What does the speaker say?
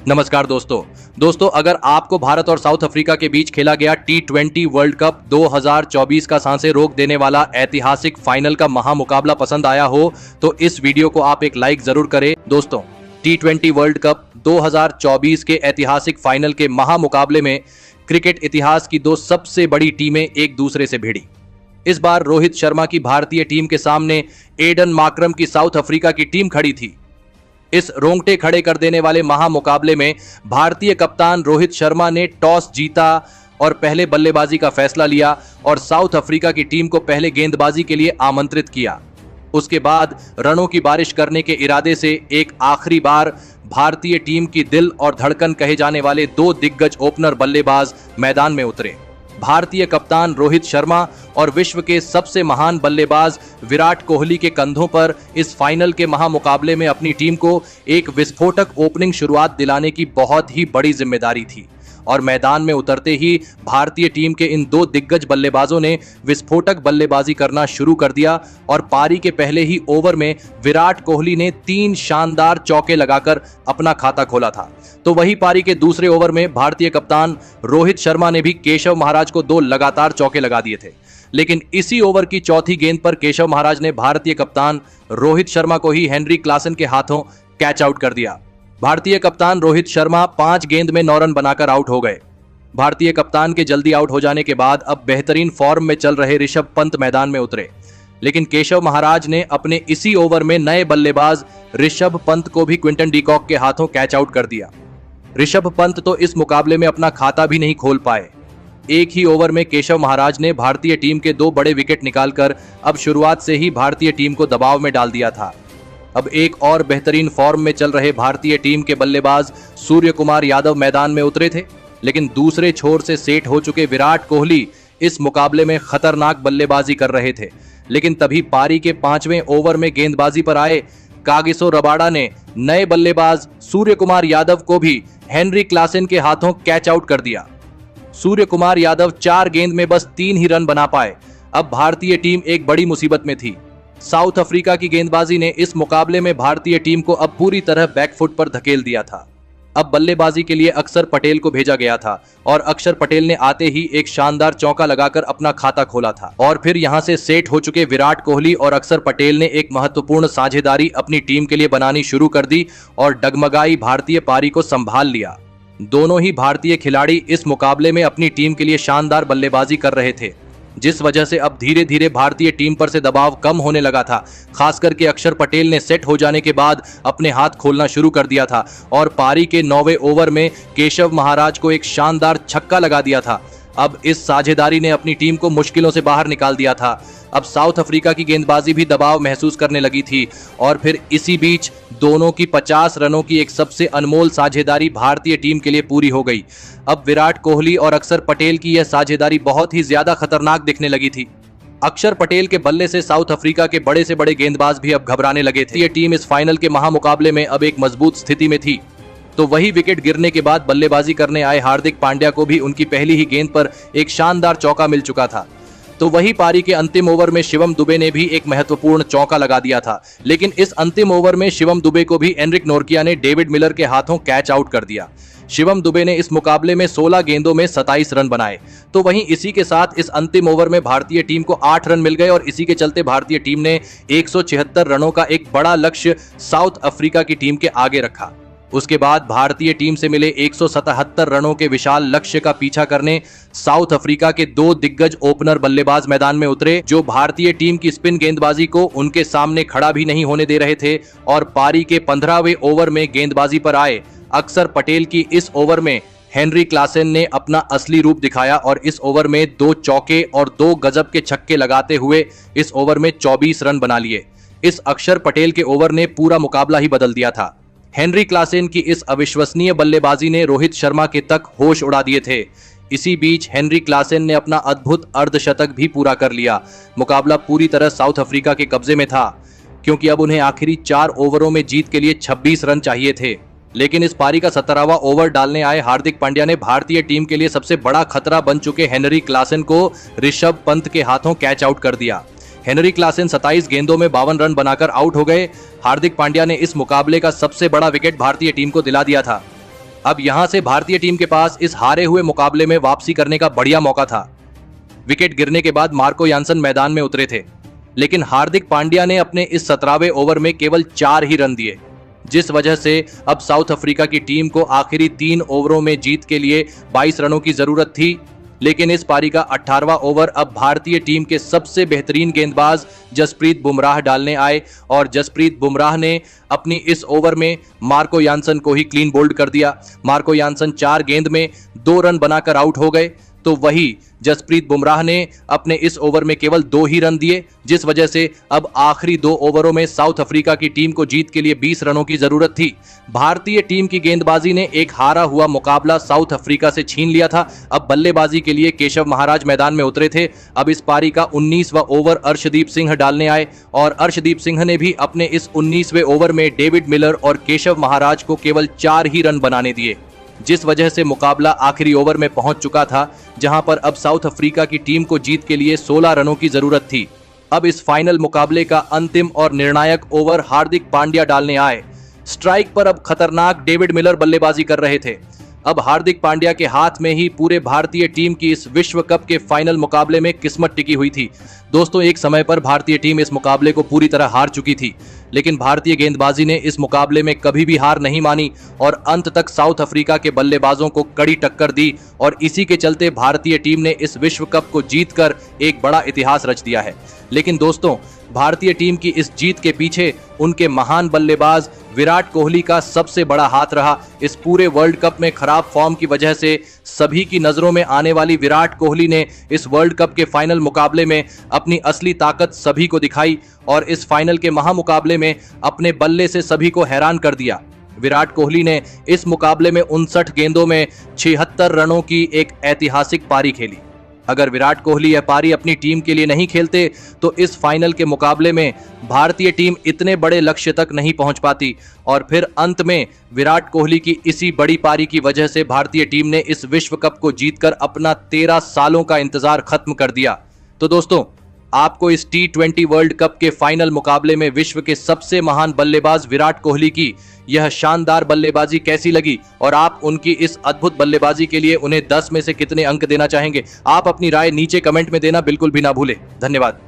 नमस्कार दोस्तों अगर आपको भारत और साउथ अफ्रीका के बीच खेला गया T20 वर्ल्ड कप 2024 का सांसें रोक देने वाला ऐतिहासिक फाइनल का महामुकाबला पसंद आया हो तो इस वीडियो को आप एक लाइक जरूर करें। दोस्तों, T20 वर्ल्ड कप 2024 के ऐतिहासिक फाइनल के महामुकाबले में क्रिकेट इतिहास की दो सबसे बड़ी टीमें एक दूसरे से भिड़ी। इस बार रोहित शर्मा की भारतीय टीम के सामने एडन मार्क्रम की साउथ अफ्रीका की टीम खड़ी थी। इस रोंगटे खड़े कर देने वाले महामुकाबले में भारतीय कप्तान रोहित शर्मा ने टॉस जीता और पहले बल्लेबाजी का फैसला लिया और साउथ अफ्रीका की टीम को पहले गेंदबाजी के लिए आमंत्रित किया। उसके बाद रनों की बारिश करने के इरादे से एक आखिरी बार भारतीय टीम की दिल और धड़कन कहे जाने वाले दो दिग्गज ओपनर बल्लेबाज मैदान में उतरे। भारतीय कप्तान रोहित शर्मा और विश्व के सबसे महान बल्लेबाज विराट कोहली के कंधों पर इस फाइनल के महामुकाबले में अपनी टीम को एक विस्फोटक ओपनिंग शुरुआत दिलाने की बहुत ही बड़ी जिम्मेदारी थी और मैदान में उतरते ही भारतीय टीम के इन दो दिग्गज बल्लेबाजों ने विस्फोटक बल्लेबाजी करना शुरू कर दिया और पारी के पहले ही ओवर में विराट कोहली ने 3 शानदार चौके लगाकर अपना खाता खोला था। तो वही पारी के दूसरे ओवर में भारतीय कप्तान रोहित शर्मा ने भी केशव महाराज को 2 लगातार चौके लगा दिए थे, लेकिन इसी ओवर की चौथी गेंद पर केशव महाराज ने भारतीय कप्तान रोहित शर्मा को ही हेनरी क्लासन के हाथों कैच आउट कर दिया। भारतीय कप्तान रोहित शर्मा 5 गेंद में 9 रन बनाकर आउट हो गए। भारतीय कप्तान के जल्दी आउट हो जाने के बाद अब बेहतरीन फॉर्म में चल रहे ऋषभ पंत मैदान में उतरे, लेकिन केशव महाराज ने अपने इसी ओवर में नए बल्लेबाज ऋषभ पंत को भी क्विंटन डीकॉक के हाथों कैच आउट कर दिया। ऋषभ पंत तो इस मुकाबले में अपना खाता भी नहीं खोल पाए। एक ही ओवर में केशव महाराज ने भारतीय टीम के 2 बड़े विकेट निकालकर अब शुरुआत से ही भारतीय टीम को दबाव में डाल दिया था। अब एक और बेहतरीन फॉर्म में चल रहे भारतीय टीम के बल्लेबाज सूर्य कुमार यादव मैदान में उतरे थे, लेकिन दूसरे छोर से सेट हो चुके विराट कोहली इस मुकाबले में खतरनाक बल्लेबाजी कर रहे थे। लेकिन तभी पारी के 5वें ओवर में गेंदबाजी पर आए कागिसो रबाडा ने नए बल्लेबाज सूर्य कुमार यादव को भी हेनरी क्लासन के हाथों कैच आउट कर दिया। सूर्य कुमार यादव 4 गेंद में बस 3 ही रन बना पाए। अब भारतीय टीम एक बड़ी मुसीबत में थी। साउथ अफ्रीका की गेंदबाजी ने इस मुकाबले में भारतीय टीम को अब पूरी तरह बैकफुट पर धकेल दिया था। अब बल्लेबाजी के लिए अक्षर पटेल को भेजा गया था और अक्षर पटेल ने आते ही एक शानदार चौका लगाकर अपना खाता खोला था और फिर यहां से सेट हो चुके विराट कोहली और अक्षर पटेल ने एक महत्वपूर्ण साझेदारी अपनी टीम के लिए बनानी शुरू कर दी और डगमगाई भारतीय पारी को संभाल लिया। दोनों ही भारतीय खिलाड़ी इस मुकाबले में अपनी टीम के लिए शानदार बल्लेबाजी कर रहे थे, जिस वजह से अब धीरे धीरे भारतीय टीम पर से दबाव कम होने लगा था। खास करके अक्षर पटेल ने सेट हो जाने के बाद अपने हाथ खोलना शुरू कर दिया था और पारी के 9वें ओवर में केशव महाराज को एक शानदार छक्का लगा दिया था। अब इस साझेदारी ने अपनी टीम को मुश्किलों से बाहर निकाल दिया था। अब साउथ अफ्रीका की गेंदबाजी भी दबाव महसूस करने लगी थी और फिर इसी बीच दोनों की 50 रनों की एक सबसे अनमोल साझेदारी भारतीय टीम के लिए पूरी हो गई। अब विराट कोहली और अक्षर पटेल की यह साझेदारी बहुत ही ज्यादा खतरनाक दिखने लगी थी। अक्षर पटेल के बल्ले से साउथ अफ्रीका के बड़े से बड़े गेंदबाज भी अब घबराने लगे थे। ये टीम इस फाइनल के महामुकाबले में अब एक मजबूत स्थिति में थी। तो वही विकेट गिरने के बाद बल्लेबाजी करने आए हार्दिक पांड्या को भी उनकी पहली ही गेंद पर एक शानदार चौका मिल चुका था। तो वही पारी के अंतिम ओवर में शिवम दुबे ने भी एक महत्वपूर्ण चौका लगा दिया था, लेकिन इस अंतिम ओवर में शिवम दुबे को भी एनरिक नोरकिया ने डेविड मिलर के हाथों कैच आउट कर दिया। शिवम दुबे ने इस मुकाबले में 16 गेंदों में 27 रन बनाए। तो वहीं इसी के साथ इस अंतिम ओवर में भारतीय टीम को 8 रन मिल गए और इसी के चलते भारतीय टीम ने 176 रनों का एक बड़ा लक्ष्य साउथ अफ्रीका की टीम के आगे रखा। उसके बाद भारतीय टीम से मिले 177 रनों के विशाल लक्ष्य का पीछा करने साउथ अफ्रीका के 2 दिग्गज ओपनर बल्लेबाज मैदान में उतरे, जो भारतीय टीम की स्पिन गेंदबाजी को उनके सामने खड़ा भी नहीं होने दे रहे थे। और पारी के 15वें ओवर में गेंदबाजी पर आए अक्षर पटेल की इस ओवर में हेनरी क्लासन ने अपना असली रूप दिखाया और इस ओवर में 2 चौके और 2 गजब के छक्के लगाते हुए इस ओवर में 24 रन बना लिए। इस अक्षर पटेल के ओवर ने पूरा मुकाबला ही बदल दिया था। हेनरी क्लासन की इस अविश्वसनीय बल्लेबाजी ने रोहित शर्मा के तक होश उड़ा दिए थे। इसी बीच हेनरी क्लासन ने अपना अद्भुत अर्धशतक भी पूरा कर लिया। मुकाबला पूरी तरह साउथ अफ्रीका के कब्जे में था, क्योंकि अब उन्हें आखिरी 4 ओवरों में जीत के लिए 26 रन चाहिए थे। लेकिन इस पारी का 17वां ओवर डालने आए हार्दिक पांड्या ने भारतीय टीम के लिए सबसे बड़ा खतरा बन चुके हेनरी क्लासन को ऋषभ पंत के हाथों कैच आउट कर दिया। हेनरी क्लासन 27 गेंदों में 52 रन बनाकर आउट हो गए। हार्दिक पांड्या ने इस मुकाबले का सबसे बड़ा विकेट भारतीय टीम को दिला दिया था। अब यहां से भारतीय टीम के पास इस हारे हुए मुकाबले में वापसी करने का बढ़िया मौका था। विकेट गिरने के बाद मार्को यान्सन मैदान में उतरे थे, लेकिन हार्दिक पांड्या ने अपने इस 17वें ओवर में केवल 4 ही रन दिए, जिस वजह से अब साउथ अफ्रीका की टीम को आखिरी 3 ओवरों में जीत के लिए 22 रनों की जरूरत थी। लेकिन इस पारी का 18वां ओवर अब भारतीय टीम के सबसे बेहतरीन गेंदबाज जसप्रीत बुमराह डालने आए और जसप्रीत बुमराह ने अपनी इस ओवर में मार्को यान्सन को ही क्लीन बोल्ड कर दिया। मार्को यान्सन 4 गेंद में 2 रन बनाकर आउट हो गए, तो वही जसप्रीत बुमराह ने अपने इस ओवर में केवल 2 ही रन दिए, जिस वजह से अब आखिरी 2 ओवरों में साउथ अफ्रीका की टीम को जीत के लिए 20 रनों की जरूरत थी। भारतीय टीम की गेंदबाजी ने एक हारा हुआ मुकाबला साउथ अफ्रीका से छीन लिया था। अब बल्लेबाजी के लिए केशव महाराज मैदान में उतरे थे। अब इस पारी का 19वां ओवर अर्शदीप सिंह डालने आए और अर्शदीप सिंह ने भी अपने इस 19वें ओवर में डेविड मिलर और केशव महाराज को केवल 4 ही रन बनाने दिए, जिस वजह से मुकाबला आखिरी ओवर में पहुंच चुका था, जहां पर अब साउथ अफ्रीका की टीम को जीत के लिए 16 रनों की जरूरत थी। अब इस फाइनल मुकाबले का अंतिम और निर्णायक ओवर हार्दिक पांड्या डालने आए। स्ट्राइक पर अब खतरनाक डेविड मिलर बल्लेबाजी कर रहे थे। अब हार्दिक पांड्या के हाथ में ही पूरे भारतीय टीम की इस विश्व कप के फाइनल मुकाबले में किस्मत टिकी हुई थी। दोस्तों, एक समय पर भारतीय टीम इस मुकाबले को पूरी तरह हार चुकी थी, लेकिन भारतीय गेंदबाजी ने इस मुकाबले में कभी भी हार नहीं मानी और अंत तक साउथ अफ्रीका के बल्लेबाजों को कड़ी टक्कर दी और इसी के चलते भारतीय टीम ने इस विश्व कप को जीतकर एक बड़ा इतिहास रच दिया है। लेकिन दोस्तों, भारतीय टीम की इस जीत के पीछे उनके महान बल्लेबाज विराट कोहली का सबसे बड़ा हाथ रहा। इस पूरे वर्ल्ड कप में खराब फॉर्म की वजह से सभी की नजरों में आने वाली विराट कोहली ने इस वर्ल्ड कप के फाइनल मुकाबले में अपनी असली ताकत सभी को दिखाई और इस फाइनल के महामुकाबले में अपने बल्ले से सभी को हैरान कर दिया। विराट कोहली ने इस मुकाबले में 59 गेंदों में 76 रनों की एक ऐतिहासिक पारी खेली। अगर विराट कोहली यह पारी अपनी टीम के लिए नहीं खेलते तो इस फाइनल के मुकाबले में भारतीय टीम इतने बड़े लक्ष्य तक नहीं पहुंच पाती और फिर अंत में विराट कोहली की इसी बड़ी पारी की वजह से भारतीय टीम ने इस विश्व कप को जीतकर अपना 13 सालों का इंतजार खत्म कर दिया। तो दोस्तों, आपको इस T20 वर्ल्ड कप के फाइनल मुकाबले में विश्व के सबसे महान बल्लेबाज विराट कोहली की यह शानदार बल्लेबाजी कैसी लगी और आप उनकी इस अद्भुत बल्लेबाजी के लिए उन्हें 10 में से कितने अंक देना चाहेंगे? आप अपनी राय नीचे कमेंट में देना बिल्कुल भी ना भूलें। धन्यवाद।